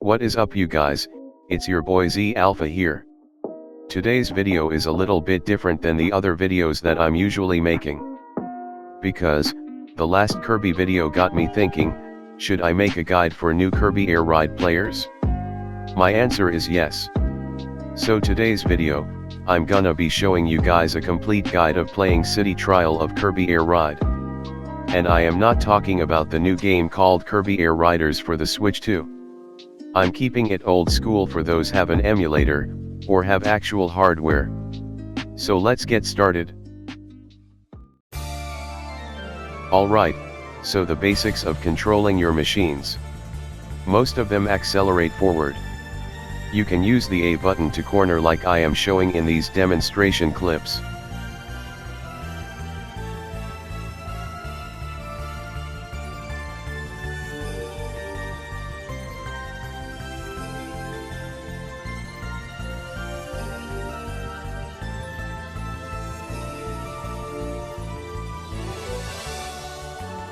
What is up you guys, it's your boy Z Alpha here. Today's video is a little bit different than the other videos that I'm usually making. Because, the last Kirby video got me thinking, should I make a guide for new Kirby Air Ride players? My answer is yes. So today's video, I'm gonna be showing you guys a complete guide of playing City Trial of Kirby Air Ride. And I am not talking about the new game called Kirby Air Riders for the Switch 2. I'm keeping it old school for those have an emulator, or have actual hardware. So let's get started. Alright, so the basics of controlling your machines. Most of them accelerate forward. You can use the A button to corner like I am showing in these demonstration clips.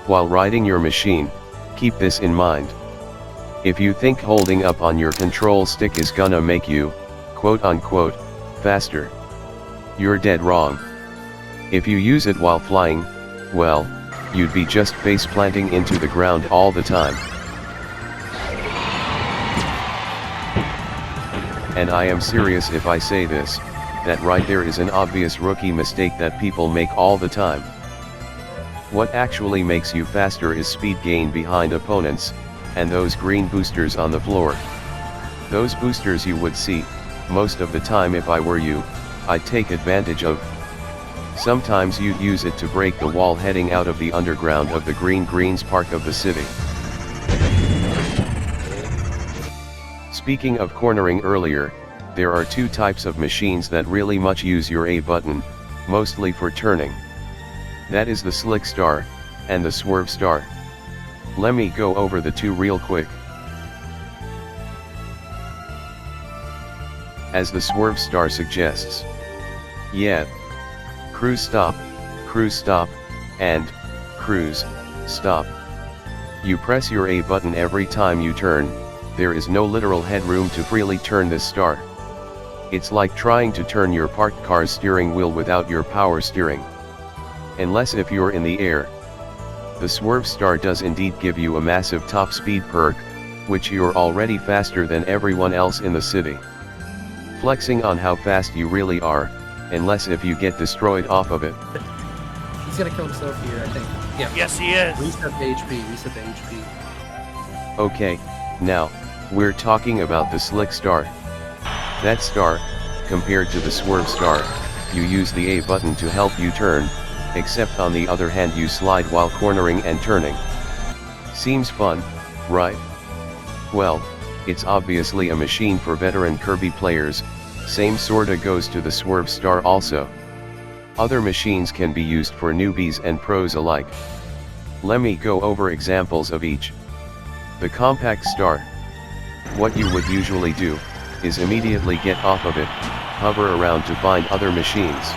While riding your machine, keep this in mind. If you think holding up on your control stick is gonna make you, quote unquote, faster, you're dead wrong. If you use it while flying, well, you'd be just face planting into the ground all the time. And I am serious if I say this, that right there is an obvious rookie mistake that people make all the time. What actually makes you faster is speed gain behind opponents, and those green boosters on the floor. Those boosters you would see, most of the time if I were you, I'd take advantage of. Sometimes you'd use it to break the wall heading out of the underground of the Greens Park of the city. Speaking of cornering earlier, there are two types of machines that really much use your A button, mostly for turning. That is the Slick Star, and the Swerve Star. Let me go over the two real quick. As the Swerve Star suggests. Yeah. Cruise stop, and cruise, stop. You press your A button every time you turn, there is no literal headroom to freely turn this star. It's like trying to turn your parked car's steering wheel without your power steering. Unless if you're in the air. The Swerve Star does indeed give you a massive top speed perk, which you're already faster than everyone else in the city. Flexing on how fast you really are, unless if you get destroyed off of it. He's gonna kill himself here, I think. Yeah. Yes, he is. Reset the HP, reset the HP. Okay, now, we're talking about the Slick Star. That star, compared to the Swerve Star, you use the A button to help you turn, except on the other hand you slide while cornering and turning. Seems fun, right? Well, it's obviously a machine for veteran Kirby players, same sorta goes to the Swerve Star also. Other machines can be used for newbies and pros alike. Let me go over examples of each. The Compact Star. What you would usually do, is immediately get off of it, hover around to find other machines.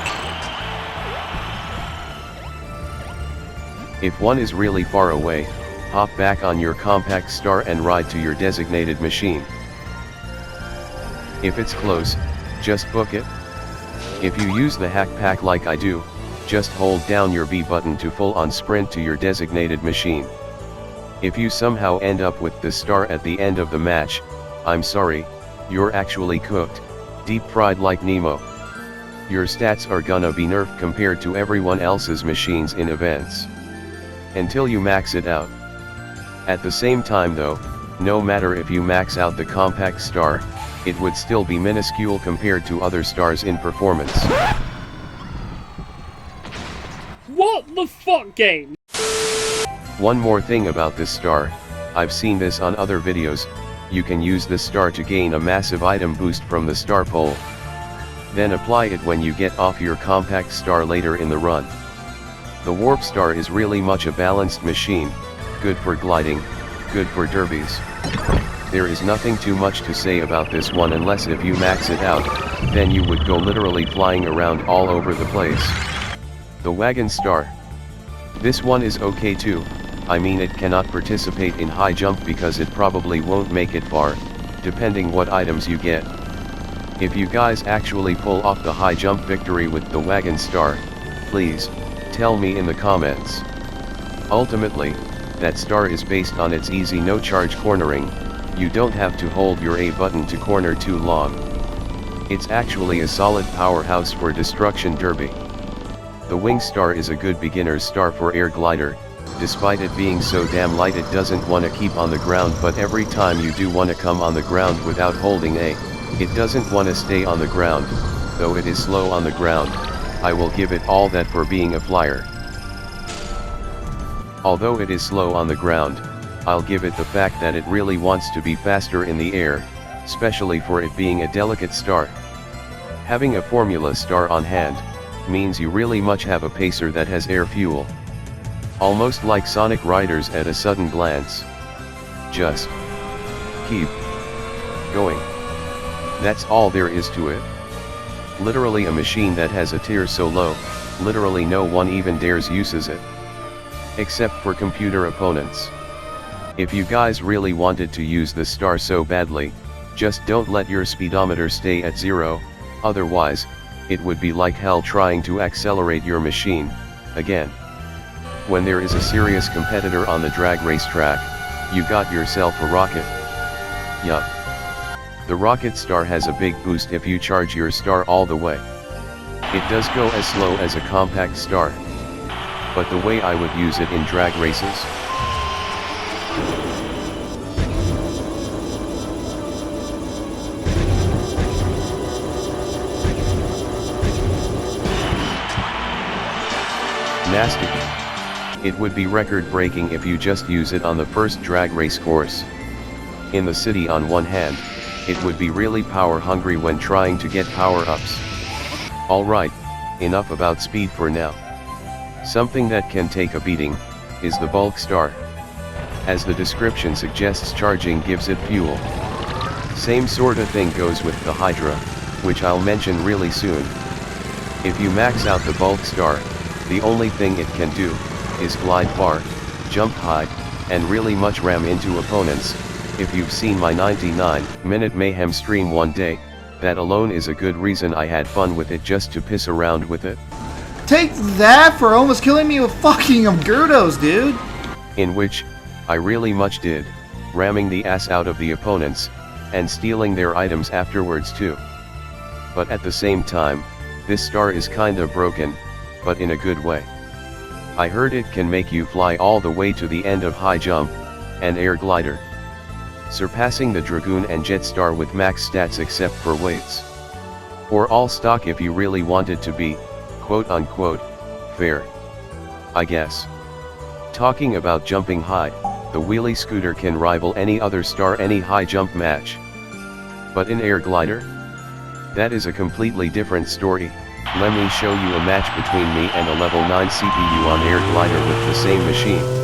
If one is really far away, hop back on your Compact Star and ride to your designated machine. If it's close, just book it. If you use the hack pack like I do, just hold down your B button to full-on sprint to your designated machine. If you somehow end up with the star at the end of the match, I'm sorry, you're actually cooked, deep fried like Nemo. Your stats are gonna be nerfed compared to everyone else's machines in events. Until you max it out. At the same time though, no matter if you max out the Compact Star, it would still be minuscule compared to other stars in performance. What the fuck, game? One more thing about this star, I've seen this on other videos, you can use this star to gain a massive item boost from the star pole. Then apply it when you get off your Compact Star later in the run. The Warp Star is really much a balanced machine, good for gliding, good for derbies. There is nothing too much to say about this one unless if you max it out, then you would go literally flying around all over the place. The Wagon Star. This one is okay too, I mean it cannot participate in high jump because it probably won't make it far, depending what items you get. If you guys actually pull off the high jump victory with the wagon star, please, tell me in the comments. Ultimately, that star is based on its easy no charge cornering. You don't have to hold your A button to corner too long. It's actually a solid powerhouse for destruction derby. The wing star is a good beginner's star for air glider, despite it being so damn light it doesn't want to keep on the ground, but every time you do want to come on the ground without holding A, it doesn't want to stay on the ground, though it is slow on the ground. I will give it all that for being a flyer. Although it is slow on the ground, I'll give it the fact that it really wants to be faster in the air, especially for it being a delicate star. Having a formula star on hand means you really much have a pacer that has air fuel. Almost like Sonic Riders at a sudden glance. Just keep going. That's all there is to it. Literally a machine that has a tier so low, literally no one even dares uses it. Except for computer opponents. If you guys really wanted to use the star so badly, just don't let your speedometer stay at 0, otherwise, it would be like hell trying to accelerate your machine, again. When there is a serious competitor on the drag race track, you got yourself a rocket. Yup. The rocket star has a big boost if you charge your star all the way. It does go as slow as a compact star. But the way I would use it in drag races? Nasty. It would be record-breaking if you just use it on the first drag race course. In the city on one hand, it would be really power-hungry when trying to get power-ups. Alright, enough about speed for now. Something that can take a beating is the bulk star. As the description suggests, charging gives it fuel. Same sorta thing goes with the Hydra, which I'll mention really soon. If you max out the bulk star, the only thing it can do is glide far, jump high, and really much ram into opponents. If you've seen my 99-minute mayhem stream one day, that alone is a good reason I had fun with it, just to piss around with it. Take that for almost killing me with fucking Gyarados, dude! In which, I really much did, ramming the ass out of the opponents, and stealing their items afterwards too. But at the same time, this star is kinda broken, but in a good way. I heard it can make you fly all the way to the end of high jump, and air glider. Surpassing the Dragoon and Jet Star with max stats except for weights. Or all stock if you really wanted to be, quote-unquote, fair. I guess. Talking about jumping high, the wheelie scooter can rival any other star any high jump match. But in air glider? That is a completely different story. Let me show you a match between me and a level 9 CPU on air glider with the same machine.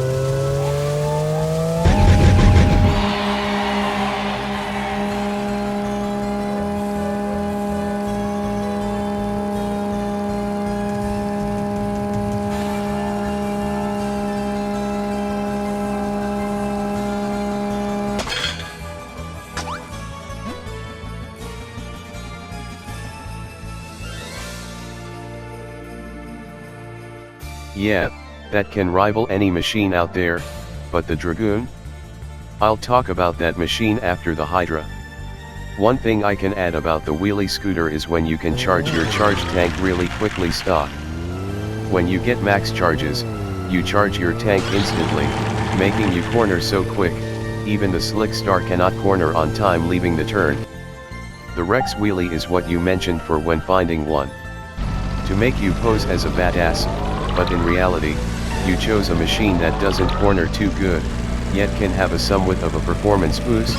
Yeah, that can rival any machine out there, but the Dragoon? I'll talk about that machine after the Hydra. One thing I can add about the wheelie scooter is when you can charge your charge tank really quickly stock. When you get max charges, you charge your tank instantly, making you corner so quick, even the slick star cannot corner on time leaving the turn. The Rex wheelie is what you mentioned for when finding one. To make you pose as a badass, but in reality, you chose a machine that doesn't corner too good, yet can have a somewhat of a performance boost.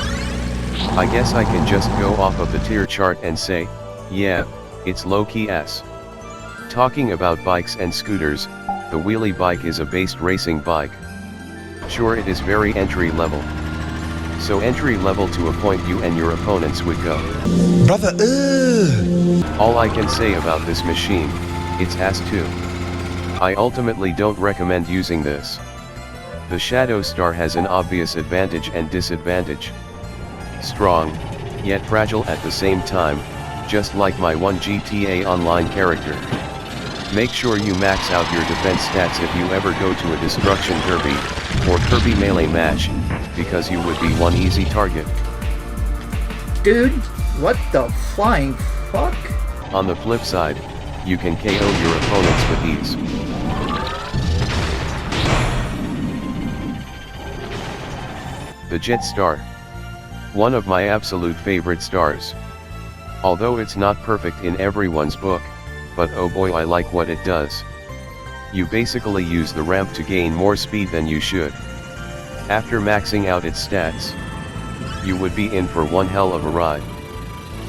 I guess I can just go off of the tier chart and say, yeah, it's low-key S. Talking about bikes and scooters, the wheelie bike is a based racing bike. Sure, it is very entry level. So entry level to a point you and your opponents would go. Brother, All I can say about this machine, it's ass too. I ultimately don't recommend using this. The Shadow Star has an obvious advantage and disadvantage. Strong, yet fragile at the same time, just like my one GTA Online character. Make sure you max out your defense stats if you ever go to a Destruction Kirby, or Kirby Melee match, because you would be one easy target. Dude, what the flying fuck? On the flip side, you can KO your opponents with ease. The Jet Star. One of my absolute favorite stars. Although it's not perfect in everyone's book, but oh boy, I like what it does. You basically use the ramp to gain more speed than you should. After maxing out its stats, you would be in for one hell of a ride.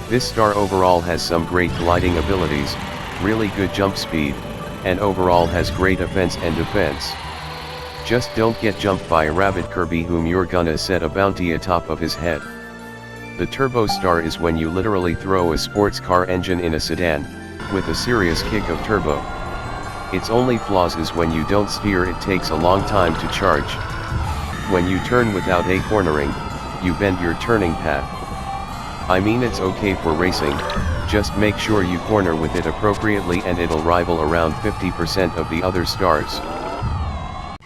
This star overall has some great gliding abilities, really good jump speed, and overall has great offense and defense. Just don't get jumped by a rabbit Kirby whom you're gonna set a bounty atop of his head. The Turbo Star is when you literally throw a sports car engine in a sedan, with a serious kick of turbo. Its only flaws is when you don't steer, it takes a long time to charge. When you turn without a cornering, you bend your turning path. I mean, it's okay for racing, just make sure you corner with it appropriately and it'll rival around 50% of the other stars.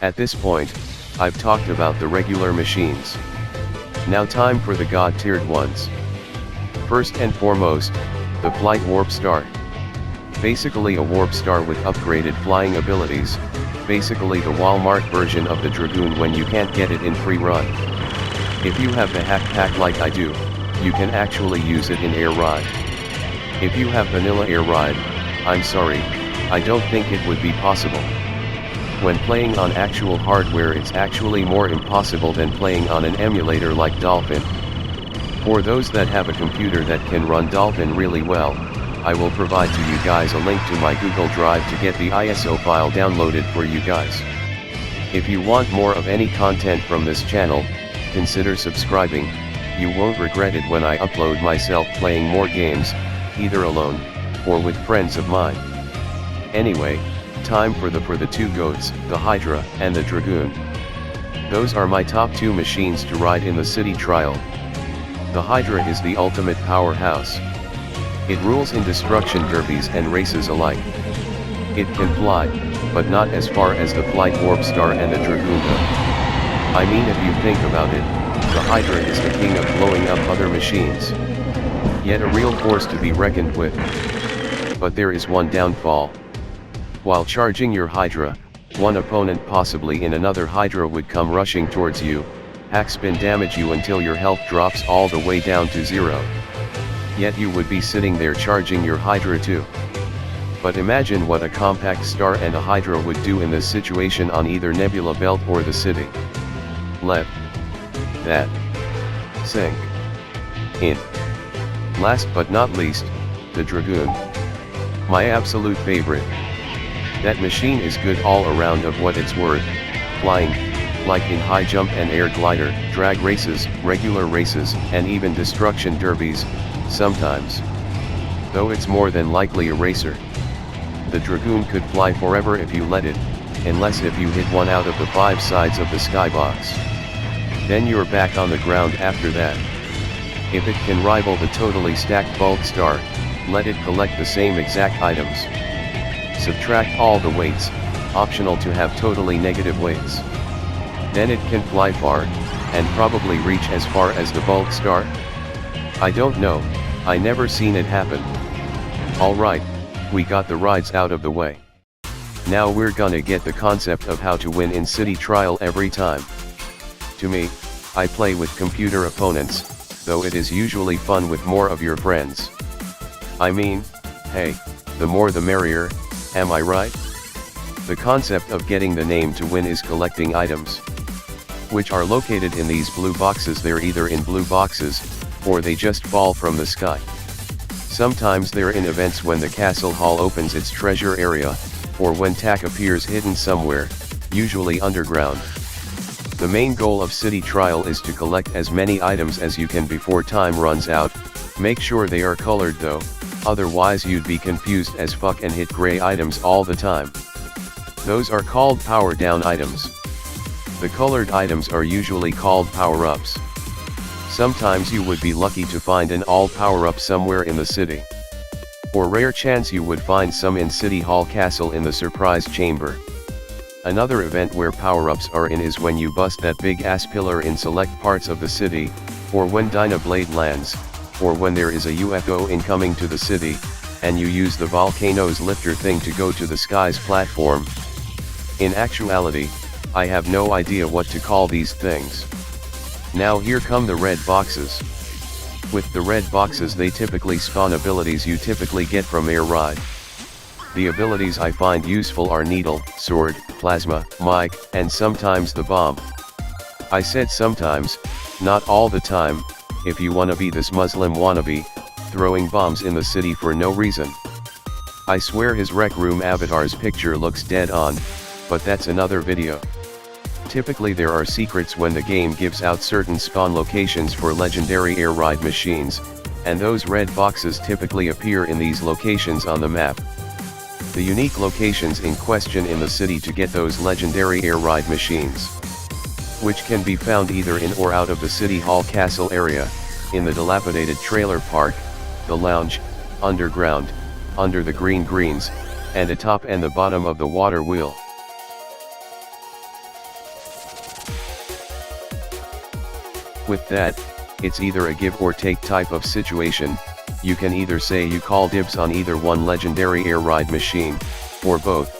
At this point, I've talked about the regular machines. Now time for the god-tiered ones. First and foremost, the Flight Warp Star. Basically a warp star with upgraded flying abilities, basically the Walmart version of the Dragoon when you can't get it in free run. If you have the hack pack like I do, you can actually use it in Air Ride. If you have vanilla Air Ride, I'm sorry, I don't think it would be possible. When playing on actual hardware, it's actually more impossible than playing on an emulator like Dolphin. For those that have a computer that can run Dolphin really well, I will provide to you guys a link to my Google Drive to get the ISO file downloaded for you guys. If you want more of any content from this channel, consider subscribing. You won't regret it when I upload myself playing more games, either alone, or with friends of mine. Anyway, time for the two goats, the Hydra and the Dragoon. Those are my top two machines to ride in the city trial. The Hydra is the ultimate powerhouse. It rules in destruction derbies and races alike. It can fly, but not as far as the Flight Warp Star and the Dragoon do. I mean, if you think about it, the Hydra is the king of blowing up other machines. Yet a real force to be reckoned with. But there is one downfall. While charging your Hydra, one opponent possibly in another Hydra would come rushing towards you, hack spin damage you until your health drops all the way down to 0. Yet you would be sitting there charging your Hydra too. But imagine what a compact star and a Hydra would do in this situation on either Nebula Belt or the city. Let that sink in. Last but not least, the Dragoon. My absolute favorite. That machine is good all around of what it's worth, flying, like in high jump and air glider, drag races, regular races, and even destruction derbies, sometimes. Though it's more than likely a racer. The Dragoon could fly forever if you let it, unless if you hit one out of the 5 sides of the skybox. Then you're back on the ground after that. If it can rival the totally stacked bulk star, let it collect the same exact items. Subtract all the weights, optional to have totally negative weights. Then it can fly far, and probably reach as far as the bulk star? I don't know, I never seen it happen. Alright, we got the rides out of the way. Now we're gonna get the concept of how to win in city trial every time. To me, I play with computer opponents, though it is usually fun with more of your friends. I mean, hey, the more the merrier, am I right? The concept of getting the name to win is collecting items, which are located in these blue boxes. They're either in blue boxes, or they just fall from the sky. Sometimes they're in events when the castle hall opens its treasure area, or when TAC appears hidden somewhere, usually underground. The main goal of city trial is to collect as many items as you can before time runs out. Make sure they are colored though, otherwise you'd be confused as fuck and hit gray items all the time. Those are called power down items. The colored items are usually called power-ups. Sometimes you would be lucky to find an all power-up somewhere in the city. Or rare chance you would find some in City Hall Castle in the surprise chamber. Another event where power-ups are in is when you bust that big ass pillar in select parts of the city, or when Dynablade lands, or when there is a UFO incoming to the city, and you use the volcano's lifter thing to go to the sky's platform. In actuality, I have no idea what to call these things. Now here come the red boxes. With the red boxes they typically spawn abilities you typically get from Air Ride. The abilities I find useful are Needle, Sword, Plasma, Mic, and sometimes the Bomb. I said sometimes, not all the time, if you wanna be this Muslim wannabe, throwing bombs in the city for no reason. I swear his Rec Room avatar's picture looks dead on, but that's another video. Typically there are secrets when the game gives out certain spawn locations for legendary Air Ride machines, and those red boxes typically appear in these locations on the map. The unique locations in question in the city to get those legendary Air Ride machines, which can be found either in or out of the City Hall Castle area, in the dilapidated trailer park, the lounge, underground, under the green greens, and atop and the bottom of the water wheel. With that, it's either a give or take type of situation. You can either say you call dibs on either one legendary Air Ride machine, or both.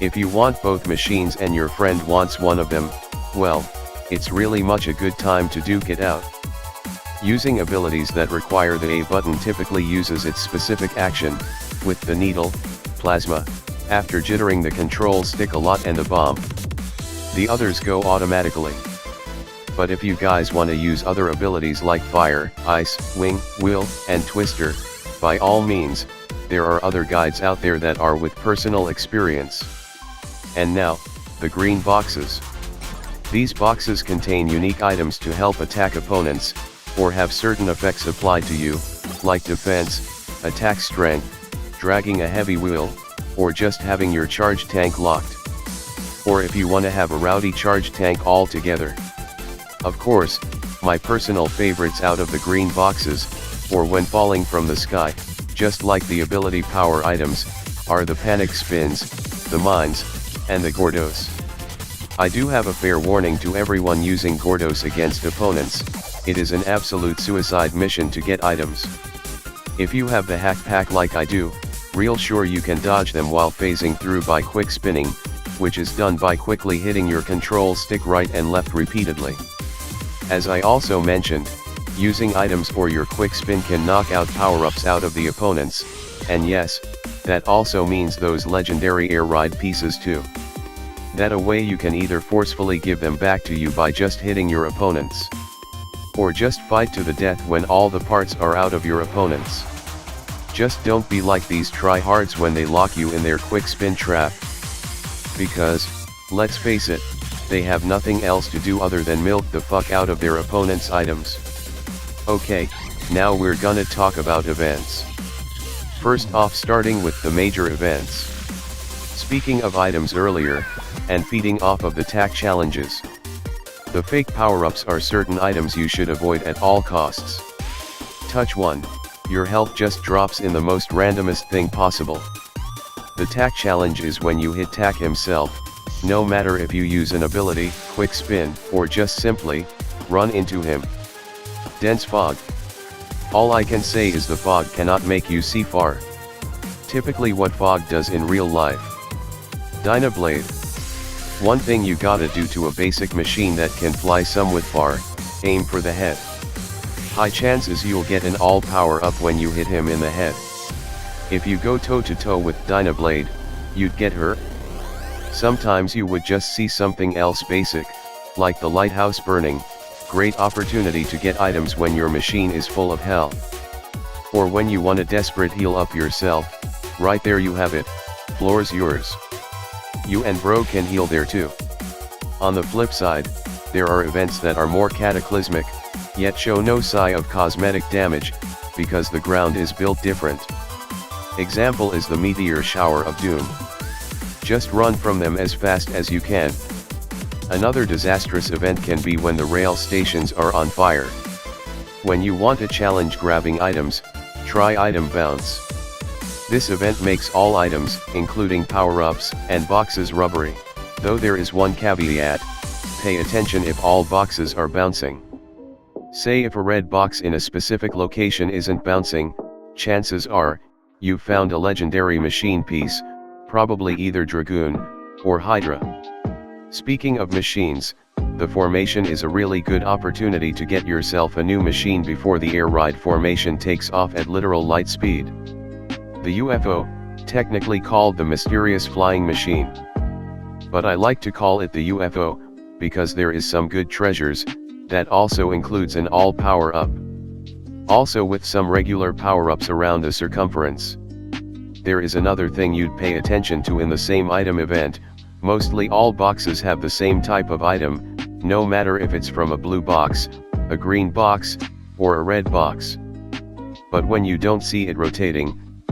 If you want both machines and your friend wants one of them, well, it's really much a good time to duke it out. Using abilities that require the A button typically uses its specific action, with the Needle, Plasma, after jittering the control stick a lot and the Bomb. The others go automatically. But if you guys want to use other abilities like Fire, Ice, Wing, Wheel, and Twister, by all means, there are other guides out there that are with personal experience. And now, the green boxes. These boxes contain unique items to help attack opponents, or have certain effects applied to you, like defense, attack strength, dragging a heavy wheel, or just having your charge tank locked. Or if you want to have a rowdy charge tank all together. Of course, my personal favorites out of the green boxes, or when falling from the sky, just like the ability power items, are the panic spins, the mines, and the Gordos. I do have a fair warning to everyone using Gordos against opponents, it is an absolute suicide mission to get items. If you have the hack pack like I do, real sure you can dodge them while phasing through by quick spinning, which is done by quickly hitting your control stick right and left repeatedly. As I also mentioned, using items or your quick spin can knock out power-ups out of the opponents, and yes, that also means those legendary Air Ride pieces too. That a way you can either forcefully give them back to you by just hitting your opponents, or just fight to the death when all the parts are out of your opponents. Just don't be like these tryhards when they lock you in their quick spin trap. Because, let's face it, they have nothing else to do other than milk the fuck out of their opponent's items. Okay, now we're gonna talk about events. First off, starting with the major events. Speaking of items earlier, and feeding off of the tack challenges. The fake power-ups are certain items you should avoid at all costs. Touch 1, your health just drops in the most randomest thing possible. The tack challenge is when you hit tack himself, no matter if you use an ability, quick spin, or just simply, run into him. Dense fog. All I can say is the fog cannot make you see far. Typically what fog does in real life. Dynablade. One thing you gotta do to a basic machine that can fly somewhat far, aim for the head. High chances you'll get an all power up when you hit him in the head. If you go toe to toe with Dynablade, you'd get her. Sometimes you would just see something else basic, like the lighthouse burning, great opportunity to get items when your machine is full of hell. Or when you want a desperate heal up yourself, right there you have it, floor's yours. You and bro can heal there too. On the flip side, there are events that are more cataclysmic, yet show no sign of cosmetic damage, because the ground is built different. Example is the Meteor Shower of Doom. Just run from them as fast as you can. Another disastrous event can be when the rail stations are on fire, When you want to challenge grabbing items, try Item Bounce. This event makes all items, including power-ups and boxes, rubbery. Though there is one caveat: pay attention if all boxes are bouncing. Say if a red box in a specific location isn't bouncing, chances are, you've found a legendary machine piece, probably either Dragoon, or Hydra. Speaking of machines, the formation is a really good opportunity to get yourself a new machine before the air ride formation takes off at literal light speed. The UFO, technically called the mysterious flying machine. But I like to call it the UFO, because there is some good treasures, that also includes an all power-up. Also with some regular power-ups around the circumference. There is another thing you'd pay attention to in the same item event: mostly all boxes have the same type of item, no matter if it's from a blue box, a green box, or a red box. But when you don't see it rotating,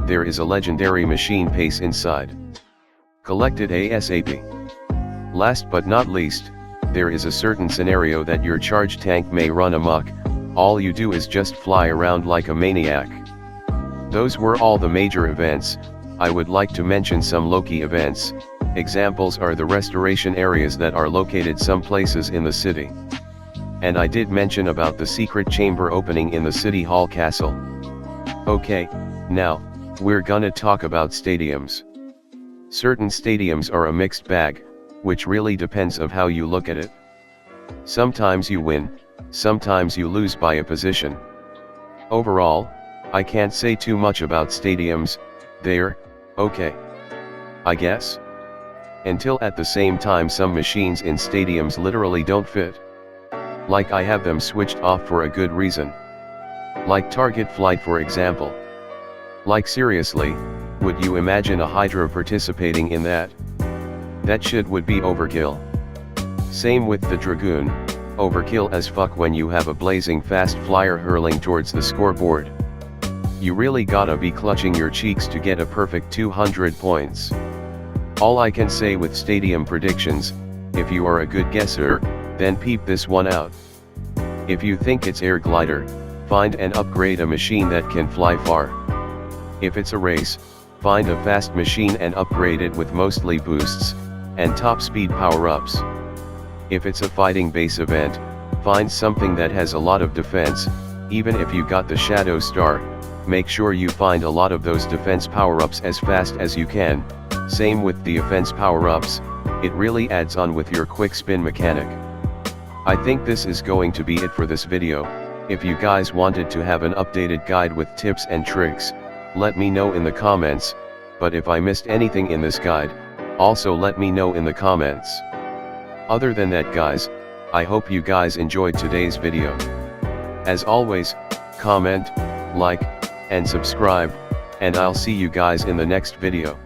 there is a legendary machine piece inside. Collect it ASAP. Last but not least, there is a certain scenario that your charge tank may run amok. All you do is just fly around like a maniac. Those were all the major events. I would like to mention some low-key events. Examples are the restoration areas that are located some places in the city. And I did mention about the secret chamber opening in the City Hall Castle. Okay, now, we're gonna talk about stadiums. Certain stadiums are a mixed bag, which really depends of how you look at it. Sometimes you win, sometimes you lose by a position. Overall, I can't say too much about stadiums. They're okay, I guess. Until at the same time some machines in stadiums literally don't fit. Like I have them switched off for a good reason. Like Target Flight, for example. Like seriously, would you imagine a Hydra participating in that? That shit would be overkill. Same with the Dragoon, overkill as fuck when you have a blazing fast flyer hurling towards the scoreboard. You really gotta be clutching your cheeks to get a perfect 200 points. All I can say with stadium predictions: if you are a good guesser, then peep this one out. If you think it's air glider, find and upgrade a machine that can fly far. If it's a race, find a fast machine and upgrade it with mostly boosts and top speed power-ups. If it's a fighting base event, find something that has a lot of defense. Even if you got the Shadow Star, make sure you find a lot of those defense power-ups as fast as you can. Same with the offense power-ups, it really adds on with your quick spin mechanic. I think this is going to be it for this video. If you guys wanted to have an updated guide with tips and tricks, let me know in the comments, but if I missed anything in this guide, also let me know in the comments. Other than that guys, I hope you guys enjoyed today's video. As always, comment, like, and subscribe, and I'll see you guys in the next video.